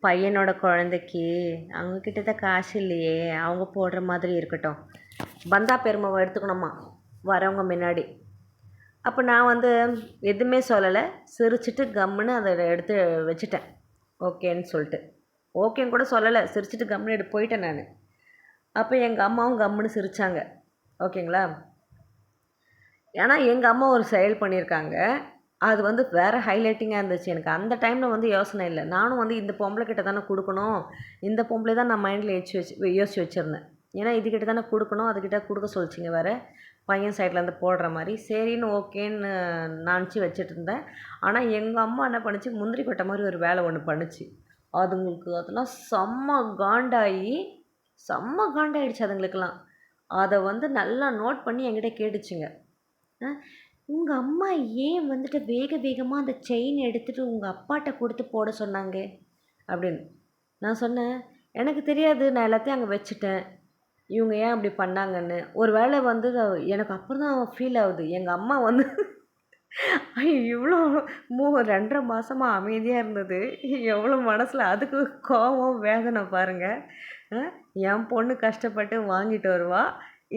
பையனோட குழந்தைக்கு, அவங்கக்கிட்ட தான் காசு இல்லையே, அவங்க போடுற மாதிரி இருக்கட்டும். பந்தா பெருமாவை எடுத்துக்கணுமா வரவங்க முன்னாடி. அப்போ நான் வந்து எதுவுமே சொல்லலை, சிரிச்சிட்டு கம்முன்னு அதை எடுத்து வச்சுட்டேன். ஓகேன்னு சொல்லிட்டு, ஓகேன்னு கூட சொல்லலை, சிரிச்சிட்டு கம்முன்னு எடுத்து போயிட்டேன் நான். அப்போ எங்கள் அம்மாவும் கம்முன்னு சிரித்தாங்க. ஓகேங்களா? ஏன்னா எங்கள் அம்மா ஒரு செயல் பண்ணியிருக்காங்க, அது வந்து வேறு ஹைலைட்டிங்காக இருந்துச்சு எனக்கு. அந்த டைமில் வந்து யோசனை இல்லை. நானும் வந்து இந்த பொம்பளை கிட்ட தானே கொடுக்கணும், இந்த பொம்பளை தான் நான் மைண்டில் யோசிச்சு வச்சுருந்தேன். ஏன்னா இதுக்கிட்ட தானே கொடுக்கணும், அதுக்கிட்ட கொடுக்க சொல்லிச்சிங்க வேறு பையன் சைட்லேருந்து போடுற மாதிரி. சரின்னு ஓகேன்னு நினச்சி வச்சுட்டு இருந்தேன். ஆனால் எங்கள் அம்மா என்ன பண்ணுச்சு, முந்திரி கொட்டை மாதிரி ஒரு வேலை ஒன்று பண்ணுச்சு. அதுங்களுக்கு அதெல்லாம் செம்ம காண்டாயிடுச்சு அதுங்களுக்கெல்லாம். அதை வந்து நல்லா நோட் பண்ணி என்கிட்ட கேட்டுச்சுங்க. உங்கள் அம்மா ஏன் வந்துட்டு வேக வேகமாக அந்த செயின் எடுத்துகிட்டு உங்கள் அப்பாட்ட கொடுத்து போட சொன்னாங்க அப்படின்னு. நான் சொன்னேன், எனக்கு தெரியாது, நான் எல்லாத்தையும் அங்கே வச்சுட்டேன், இவங்க ஏன் அப்படி பண்ணாங்கன்னு. ஒரு வேளை வந்து எனக்கு அப்புறம் தான் ஃபீல் ஆகுது, எங்கள் அம்மா வந்து இவ்வளோ 2.5 மாதமாக அமைதியாக இருந்தது, எவ்வளோ மனசில் அதுக்கு கோபம் வேதனை பாருங்கள். என் பொண்ணு கஷ்டப்பட்டு வாங்கிட்டு வருவா,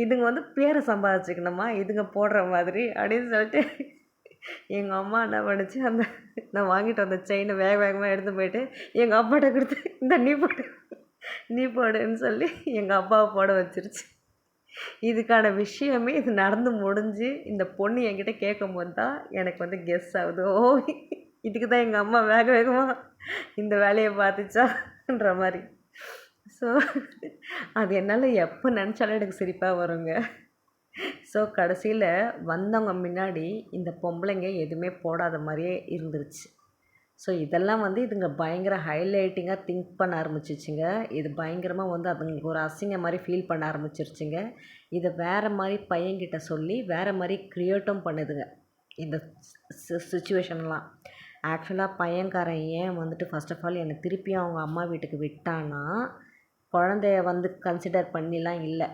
இதுங்க வந்து பேரை சம்பாதிச்சுக்கணுமா இதுங்க போடுற மாதிரி அப்படின்னு சொல்லிட்டு எங்கள் அம்மா என்ன பண்ணுச்சு, அந்த நான் வாங்கிட்டு வந்த செயினை வேகமாக எடுத்து போயிட்டு எங்கள் அப்பாட்ட கொடுத்து, இந்த நீ போடுன்னு சொல்லி எங்கள் அப்பாவை போட வச்சிருச்சு. இதுக்கான விஷயமே இது நடந்து முடிஞ்சு இந்த பொண்ணு என்கிட்ட கேட்கும்போது தான் எனக்கு வந்து கெஸ் ஆகுது, இதுக்கு தான் எங்கள் அம்மா வேகமாக இந்த வேலையை பார்த்துச்சான்ற மாதிரி. ஸோ அது என்னால் எப்போ நினச்சாலும் எனக்கு சிரிப்பாக வருங்க. ஸோ கடைசியில் வந்தவங்க முன்னாடி இந்த பொம்பளைங்க எதுவுமே போடாத மாதிரியே இருந்துருச்சு. ஸோ இதெல்லாம் வந்து இதுங்க பயங்கர ஹைலைட்டிங்காக திங்க் பண்ண ஆரம்பிச்சிச்சுங்க. இது பயங்கரமாக வந்து அதுங்களுக்கு ஒரு அசிங்கம் மாதிரி ஃபீல் பண்ண ஆரம்பிச்சிருச்சுங்க. இதை வேறு மாதிரி பையன்கிட்ட சொல்லி வேறு மாதிரி க்ரியேட்டும் பண்ணுதுங்க இந்த சுச்சுவேஷன்லாம். ஆக்சுவலாக பையன்காரன் ஏன் வந்துட்டு ஃபர்ஸ்ட் ஆஃப் ஆல் என்னை திருப்பியும் அவங்க அம்மா வீட்டுக்கு விட்டானா, குழந்தைய வந்து கன்சிடர் பண்ணிலாம் இல்லை.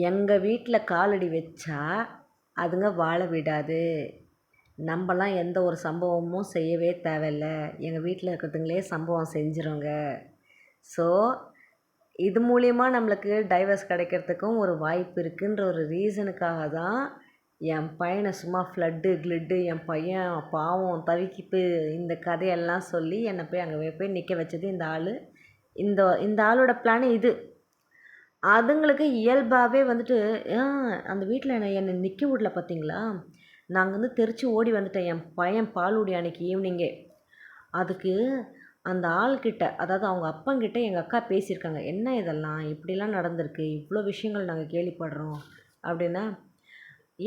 எங்கள் வீட்டில் காலடி வச்சா அதுங்க வாழ விடாது, நம்மலாம் எந்த ஒரு சம்பவமும் செய்யவே தேவையில்லை, எங்கள் வீட்டில் இருக்கிறதுங்களே சம்பவம் செஞ்சிருங்க. ஸோ இது மூலிமா நம்மளுக்கு டைவர்ஸ் கிடைக்கிறதுக்கும் ஒரு வாய்ப்பு இருக்குன்ற ஒரு ரீசனுக்காக தான் என் பையனை சும்மா கிளிட்டு என் பையன் பாவம் தவிக்கிப்பு இந்த கதையெல்லாம் சொல்லி என்னை போய் அங்கே போய் நிற்க வச்சது இந்த ஆள். இந்த ஆளோட பிளான் இது. அதுங்களுக்கு இயல்பாகவே வந்துட்டு அந்த வீட்டில் என்னை நிற்க விடல பார்த்தீங்களா, நாங்கள் வந்து தெரிச்சு ஓடி வந்துட்டேன் என் பையன் பாலுடி அன்னைக்கு ஈவினிங்கே. அதுக்கு அந்த ஆள்கிட்ட, அதாவது அவங்க அப்பங்கிட்ட எங்கள் அக்கா பேசியிருக்காங்க, என்ன இதெல்லாம் இப்படிலாம் நடந்திருக்கு, இவ்வளோ விஷயங்கள் நாங்கள் கேள்விப்படுறோம் அப்படின்னா,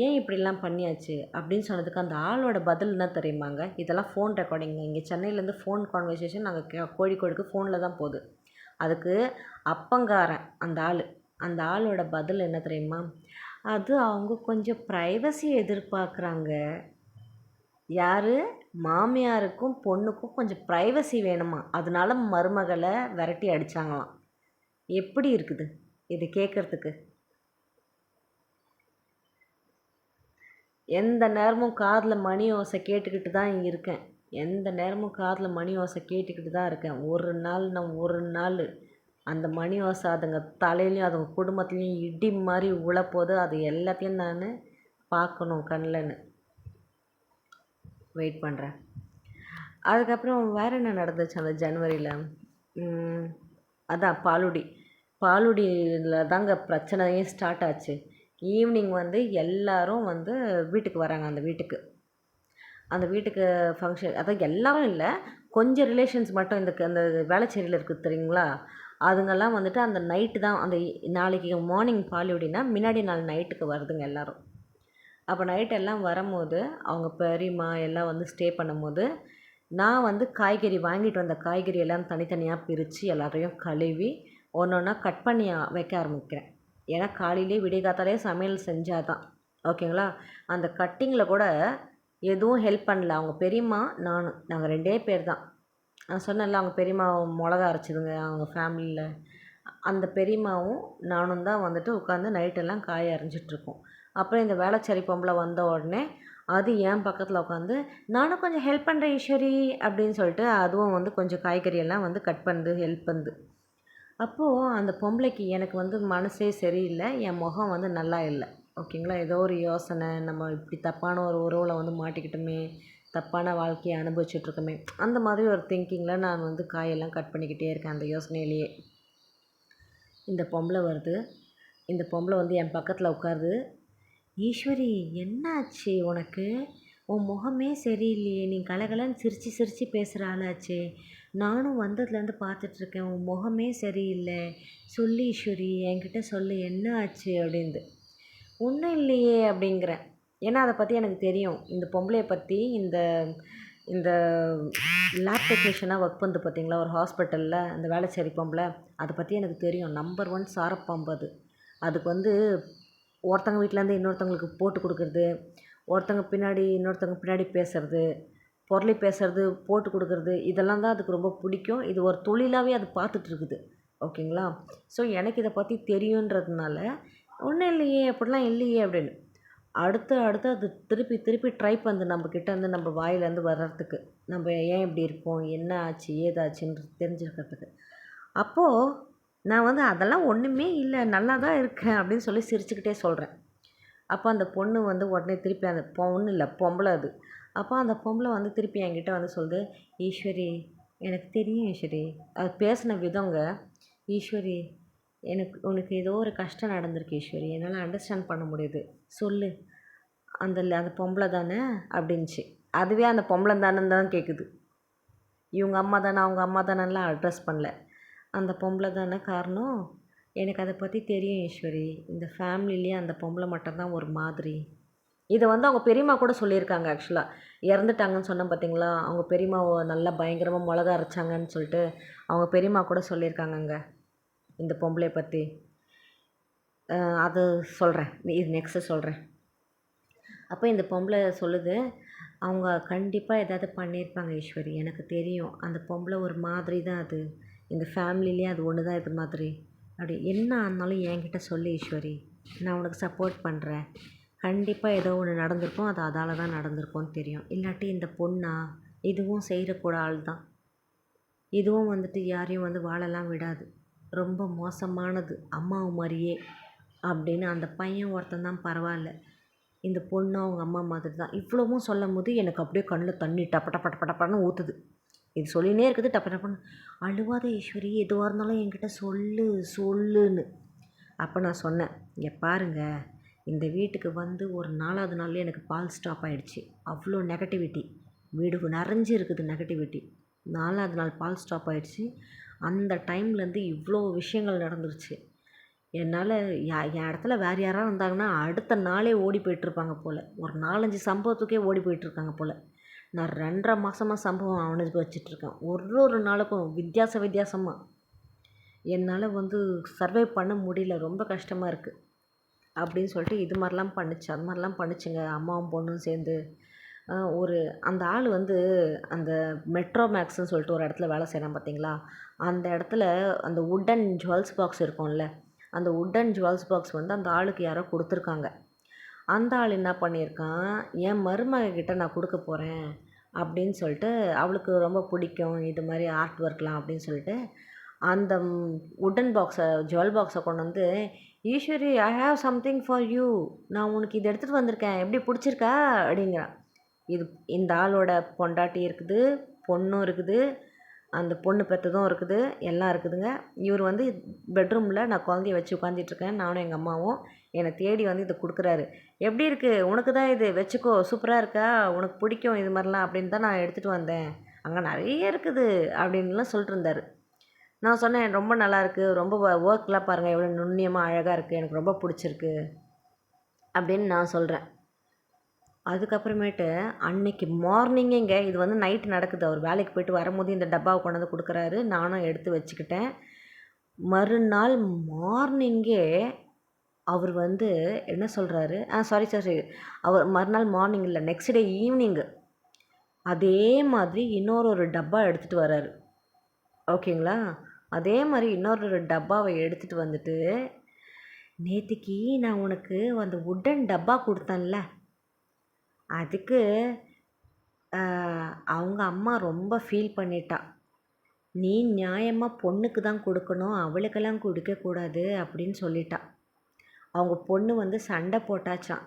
ஏன் இப்படிலாம் பண்ணியாச்சு அப்படின்னு சொன்னதுக்கு அந்த ஆளோட பதில் என்ன தெரியுமாங்க, இதெல்லாம் ஃபோன் ரெக்கார்டிங்க, இங்கே சென்னையிலேருந்து ஃபோன் கான்வர்சேஷன் நாங்கள் கோழிக்கோடுக்கு ஃபோனில் தான் போகுது. அதுக்கு அப்பங்காரன் அந்த ஆளோட பதில் என்ன தெரியுமா, அது அவங்க கொஞ்சம் ப்ரைவசி எதிர்பார்க்குறாங்க. யார், மாமியாருக்கும் பொண்ணுக்கும் கொஞ்சம் ப்ரைவசி வேணுமா, அதனால மருமகளை விரட்டி அடித்தாங்களாம். எப்படி இருக்குது இது கேட்குறதுக்கு? எந்த நேரமும் காதில் மணி ஓசை கேட்டுக்கிட்டு தான் இருக்கேன். எந்த நேரமும் காதில் மணி ஓசை கேட்டுக்கிட்டு தான் இருக்கேன். ஒரு நாள் அந்த மணி ஓசை அதுங்க தலையிலையும் அதுங்க குடும்பத்துலேயும் இடி மாதிரி உழப்போது, அது எல்லாத்தையும் நான் பார்க்கணும் கண்ணில்னு வெயிட் பண்ணுறேன். அதுக்கப்புறம் வேறு என்ன நடந்துச்சு அந்த ஜனவரியில்? அதான் பாலுடியில் தாங்க பிரச்சனையே ஸ்டார்ட் ஆச்சு. ஈவினிங் எல்லோரும் வீட்டுக்கு வராங்க. அந்த வீட்டுக்கு ஃபங்க்ஷன், அதான் எல்லோரும் இல்லை, கொஞ்சம் ரிலேஷன்ஸ் மட்டும். அந்த வேளச்சேரியில் இருக்குது தெரியுங்களா, அதுங்கெல்லாம் அந்த நைட்டு தான், அந்த நாளைக்கு மார்னிங் பாலுடினா முன்னாடி நாள் நைட்டுக்கு வருதுங்க எல்லோரும். அப்போ நைட் எல்லாம் வரும்போது அவங்க பெரியம்மா எல்லாம் ஸ்டே பண்ணும்போது, நான் காய்கறி வாங்கிட்டு வந்த காய்கறி எல்லாம் தனித்தனியாக பிரித்து எல்லாத்தையும் கழுவி ஒன்று ஒன்றா கட் பண்ணி வைக்க ஆரம்பிக்கிறேன். ஏன்னா காலையிலே விடியகாத்தாலே சமையல் செஞ்சால் தான் ஓகேங்களா. அந்த கட்டிங்கில் கூட எதுவும் ஹெல்ப் பண்ணல. அவங்க பெரியம்மா நாங்கள் 2 பேர் தான். நான் சொன்னேன்ல, அவங்க பெரியம்மா மிளகா அரைச்சிதுங்க அவங்க ஃபேமிலியில். அந்த பெரியம்மாவும் நானும் தான் உட்காந்து நைட்டெல்லாம் காய அரைஞ்சிட்ருக்கோம். அப்புறம் இந்த வேளச்சேரி பொம்பளை வந்த உடனே அது என் பக்கத்தில் உட்காந்து, நானும் கொஞ்சம் ஹெல்ப் பண்ணுறேன் ஈஸ்வரி அப்படின்னு சொல்லிட்டு அதுவும் கொஞ்சம் காய்கறியெல்லாம் கட் பண்ணுது, ஹெல்ப் பண்ணுது. அப்போது அந்த பொம்பளைக்கு எனக்கு மனசே சரியில்லை, என் முகம் நல்லா இல்லை ஓகேங்களா. ஏதோ ஒரு யோசனை, நம்ம இப்படி தப்பான ஒரு உறவில் மாட்டிக்கிட்டோமே, தப்பான வாழ்க்கையை அனுபவிச்சுட்ருக்கோமே, அந்த மாதிரி ஒரு திங்கிங்கில் நான் காயெல்லாம் கட் பண்ணிக்கிட்டே இருக்கேன். அந்த யோசனையிலேயே இந்த பொம்பளை வருது. இந்த பொம்பளை என் பக்கத்தில் உட்காருது. ஈஸ்வரி, என்னாச்சு உனக்கு? உன் முகமே சரியில்லையே, நீ கலகலன்னு சிரித்து சிரித்து பேசுகிற ஆளாச்சே. நானும் வந்ததுலேருந்து பார்த்துட்ருக்கேன், உன் முகமே சரியில்லை. சொல்லு ஈஸ்வரி, என்கிட்ட சொல்லு, என்ன ஆச்சு அப்படின்து. ஒன்றும் இல்லையே அப்படிங்கிறேன். ஏன்னா அதை பற்றி எனக்கு தெரியும். இந்த பொம்பளையை பற்றி, இந்த இந்த லேப் டெக்னீஷியனாக ஒர்க் பண்ணுது பார்த்தீங்களா ஒரு ஹாஸ்பிட்டலில், அந்த வேளச்சேரி பொம்பளை, அதை பற்றி எனக்கு தெரியும். நம்பர் 1 சாரப்பாம்பு அது. அதுக்கு ஒருத்தங்க வீட்டிலேருந்து இன்னொருத்தவங்களுக்கு போட்டு கொடுக்குறது, ஒருத்தங்க பின்னாடி இன்னொருத்தவங்க பின்னாடி பேசுகிறது, பொருளி பேசுகிறது, போட்டு கொடுக்குறது, இதெல்லாம் தான் அதுக்கு ரொம்ப பிடிக்கும். இது ஒரு தொழிலாகவே அது பார்த்துட்ருக்குது ஓகேங்களா. ஸோ எனக்கு இதை பற்றி தெரியுன்றதுனால, ஒன்றும் இல்லையே, அப்படிலாம் இல்லையே அப்படின்னு அடுத்து அது திருப்பி திருப்பி ட்ரை பண்ணுது நம்மக்கிட்டேருந்து, நம்ம வாயிலேருந்து வர்றதுக்கு. நம்ம ஏன் இப்படி இருக்கோம், என்ன ஆச்சு ஏதாச்சுன்னு தெரிஞ்சுக்கிறதுக்கு. அப்போது நான் அதெல்லாம் ஒன்றுமே இல்லை, நல்லா தான் இருக்கேன் அப்படின்னு சொல்லி சிரிச்சுக்கிட்டே சொல்கிறேன். அப்போ அந்த பொண்ணு உடனே திருப்பி, அந்த பொண்ணு இல்லை பொம்பளை அது. அப்போ அந்த பொம்பளை திருப்பி என்கிட்ட சொல்லுது, ஈஸ்வரி, எனக்கு தெரியும் ஈஸ்வரி. அது பேசின விதங்க, ஈஸ்வரி, உனக்கு ஏதோ ஒரு கஷ்டம் நடந்திருக்கு ஈஸ்வரி, என்னால் அண்டர்ஸ்டாண்ட் பண்ண முடியுது, சொல்லு. அந்த பொம்பளை தானே அப்படின்ச்சு. அதுவே அந்த பொம்பளை தானேன்னு தான் கேட்குது. இவங்க அம்மா தானே, அவங்க அம்மா தானேலாம் அட்ரஸ் பண்ணல. அந்த பொம்பளை தானே காரணம். எனக்கு அதை பற்றி தெரியும் ஈஸ்வரி. இந்த ஃபேமிலிலேயே அந்த பொம்பளை மட்டும்தான் ஒரு மாதிரி. இதை அவங்க பெரியம்மா கூட சொல்லியிருக்காங்க. ஆக்சுவலாக இறந்துட்டாங்கன்னு சொன்னேன் பார்த்தீங்களா, அவங்க பெரியம்மா நல்லா பயங்கரமாக மிளகா அரைச்சாங்கன்னு சொல்லிட்டு அவங்க பெரியம்மா கூட சொல்லியிருக்காங்கங்க இந்த பொம்பளையை பற்றி. அது சொல்கிறேன், இது நெக்ஸ்ட்டு சொல்கிறேன். அப்போ இந்த பொம்பளை சொல்லுது, அவங்க கண்டிப்பாக ஏதாவது பண்ணியிருப்பாங்க ஈஸ்வரி, எனக்கு தெரியும். அந்த பொம்பளை ஒரு மாதிரி தான் அது. இந்த ஃபேமிலிலேயே அது ஒன்று தான் இது மாதிரி. அப்படி என்ன ஆனாலும் என்கிட்ட சொல்லு ஈஸ்வரி, நான் உனக்கு சப்போர்ட் பண்ணுறேன். கண்டிப்பாக ஏதோ ஒன்று நடந்திருக்கும், அது அதால் தான் நடந்திருக்கும்னு தெரியும். இல்லாட்டி இந்த பொண்ணா, இதுவும் செய்கிறக்கூட ஆள் தான். இதுவும் யாரையும் வாழலாம் விடாது, ரொம்ப மோசமானது, அம்மாவு மாதிரியே அப்படின்னு. அந்த பையன் ஒருத்தன் தான் பரவாயில்ல, இந்த பொண்ணு அவங்க அம்மா மாதிரி தான். இவ்வளவும் சொல்லும் போது எனக்கு அப்படியே கண்ணில் தண்ணி டப்படன்னு ஊற்றுது. இது சொல்லினே இருக்குது, டப்பன்னு. அழுவாத ஈஸ்வரி, எதுவாக இருந்தாலும் என்கிட்ட சொல்லுன்னு. அப்போ நான் சொன்னேன், இங்கே பாருங்கள், இந்த வீட்டுக்கு ஒரு 4வது நாள்லேயே எனக்கு பால் ஸ்டாப் ஆகிடுச்சு. அவ்வளோ நெகட்டிவிட்டி, வீடு நிறைஞ்சி இருக்குது நெகட்டிவிட்டி. 4வது நாள் பால் ஸ்டாப் ஆகிடுச்சு. அந்த டைம்லேருந்து இவ்வளோ விஷயங்கள் நடந்துருச்சு. என்னால் என் இடத்துல வேறு யாராவது இருந்தாங்கன்னா அடுத்த நாளே ஓடி போயிட்டுருப்பாங்க போல். ஒரு 4-5 சம்பவத்துக்கே ஓடி போயிட்டுருக்காங்க போல். நான் 2.5 மாதமாக சம்பவம் அனுபவிச்சிட்ருக்கேன். ஒரு நாளுக்கும் வித்தியாசமாக என்னால் சர்வை பண்ண முடியல, ரொம்ப கஷ்டமாக இருக்குது அப்படின்னு சொல்லிட்டு இது மாதிரிலாம் பண்ணுச்சு, அது மாதிரிலாம் பண்ணுச்சுங்க அம்மாவும் பொண்ணும் சேர்ந்து. அந்த ஆள் அந்த மெட்ரோ மேக்ஸ்ன்னு சொல்லிட்டு ஒரு இடத்துல வேலை செய்கிறான் பார்த்தீங்களா, அந்த இடத்துல அந்த வுட்டன் ஜுவல்ஸ் பாக்ஸ் இருக்கும்ல, அந்த வுட்டன் ஜுவல்ஸ் பாக்ஸ் அந்த ஆளுக்கு யாரோ கொடுத்துருக்காங்க. அந்த ஆள் என்ன பண்ணியிருக்கான், என் மருமகக்கிட்ட நான் கொடுக்க போகிறேன், அப்படின்னு சொல்லிட்டு அவளுக்கு ரொம்ப பிடிக்கும் இது மாதிரி ஆர்ட் ஒர்க்லாம் அப்படின்னு சொல்லிட்டு அந்த உட்டன் பாக்ஸை ஜுவல் பாக்ஸை கொண்டு வந்து Eswari I have something for you, நான் உனக்கு இது எடுத்துகிட்டு வந்திருக்கேன், எப்படி பிடிச்சிருக்கா அப்படிங்கிறான். இது இந்த ஆளோட பொண்டாட்டி இருக்குது, பொண்ணும் இருக்குது, அந்த பொண்ணு பெற்றதும் இருக்குது, எல்லாம் இருக்குதுங்க. இவர் வந்து பெட்ரூமில் நான் குழந்தைய வச்சு உட்காந்துட்ருக்கேன், நானும் எங்கள் அம்மாவும். என்னை தேடி வந்து இதை கொடுக்குறாரு. எப்படி இருக்குது உனக்கு தான், இது வச்சுக்கோ, சூப்பராக இருக்கா, உனக்கு பிடிக்கும் இது மாதிரிலாம் அப்படின்னு தான் நான் எடுத்துகிட்டு வந்தேன், அங்கே நிறைய இருக்குது அப்படின்லாம் சொல்லிட்டு இருந்தார். நான் சொன்னேன் ரொம்ப நல்லாயிருக்கு, ரொம்ப ஒர்க்லாம் பாருங்கள் எவ்வளோ நுண்ணியமாக அழகாக இருக்குது, எனக்கு ரொம்ப பிடிச்சிருக்கு அப்படின்னு நான் சொல்கிறேன். அதுக்கப்புறமேட்டு அன்னைக்கு மார்னிங்கேங்க, இது வந்து நைட்டு நடக்குது, அவர் வேலைக்கு போயிட்டு வரும்போது இந்த டப்பாவை கொண்டு வந்து கொடுக்குறாரு, நானும் எடுத்து வச்சுக்கிட்டேன். மறுநாள் மார்னிங்கே அவர் வந்து என்ன சொல்கிறாரு, சாரி, அவர் மறுநாள் மார்னிங் இல்லை, நெக்ஸ்ட் டே ஈவினிங்கு அதே மாதிரி இன்னொரு டப்பா எடுத்துகிட்டு வர்றாரு. ஓகேங்களா, அதே மாதிரி இன்னொரு டப்பாவை எடுத்துகிட்டு வந்துட்டு, நேற்றுக்கு நான் உனக்கு அந்த உட்டன் டப்பா கொடுத்தேன்ல, அதுக்கு அவங்க அம்மா ரொம்ப ஃபீல் பண்ணிட்டா, நீ நியாயமாக பொண்ணுக்கு தான் கொடுக்கணும், அவளுக்கெல்லாம் கொடுக்கக்கூடாது அப்படின்னு சொல்லிட்டா. அவங்க பொண்ணு வந்து சண்டை போட்டாச்சான்,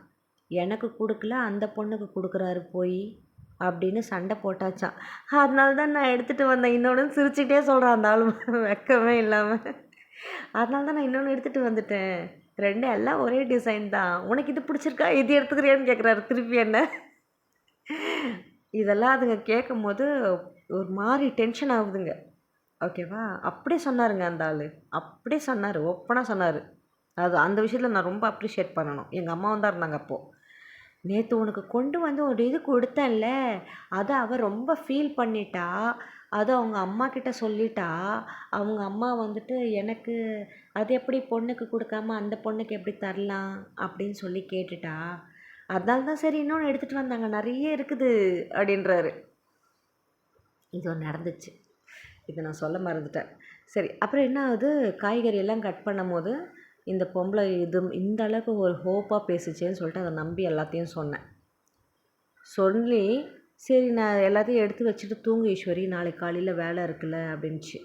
எனக்கு கொடுக்கல அந்த பொண்ணுக்கு கொடுக்குறாரு போய் அப்படின்னு சண்டை போட்டாச்சான். அதனால தான் நான் எடுத்துகிட்டு வந்தேன். இன்னொன்று சிரிச்சுக்கிட்டே சொல்கிறான் அந்த ஆளு, வெக்கமே இல்லாமல். அதனால தான் நான் இன்னொன்று எடுத்துகிட்டு வந்துட்டேன், ரெண்டு எல்லாம் ஒரே டிசைன் தான், உனக்கு இது பிடிச்சிருக்கா, இது எடுத்துக்கிறியான்னு கேட்குறாரு திருப்பி என்ன. இதெல்லாம் அதுங்க கேட்கும் போது ஒரு மாதிரி டென்ஷன் ஆகுதுங்க. ஓகேவா, அப்படியே சொன்னாருங்க அந்த ஆள், அப்படியே சொன்னார், ஓப்பனாக சொன்னார். அது அந்த விஷயத்தில் நான் ரொம்ப அப்ரிஷியேட் பண்ணணும். எங்கள் அம்மாவும் தான் இருந்தாங்க அப்போது. நேற்று உனக்கு கொண்டு வந்து ஒரு இது கொடுத்தேன்ல, அதை அவள் ரொம்ப ஃபீல் பண்ணிட்டா, அதை அவங்க அம்மா கிட்ட சொல்லிட்டா, அவங்க அம்மா வந்துட்டு எனக்கு அது எப்படி பொண்ணுக்கு கொடுக்காம அந்த பொண்ணுக்கு எப்படி தரலாம் அப்படின்னு சொல்லி கேட்டுட்டா, அதனால தான் சரி இன்னொன்று எடுத்துகிட்டு வந்தாங்க, நிறைய இருக்குது அப்படின்றாரு. இது ஒன்று நடந்துச்சு, இதை நான் சொல்ல மறந்துட்டேன். சரி, அப்புறம் என்ன ஆகுது, காய்கறி எல்லாம் கட் பண்ணும் போது இந்த பொம்பளை இது இந்த அளவுக்கு ஒரு ஹோப்பாக பேசுச்சேன்னு சொல்லிட்டு அதை நம்பி எல்லாத்தையும் சொன்னேன். சொல்லி சரி நான் எல்லாத்தையும் எடுத்து வச்சுட்டு தூங்கு ஈஸ்வரி, நாளைக்கு காலையில் வேலை இருக்குல்ல அப்படின்ச்சு.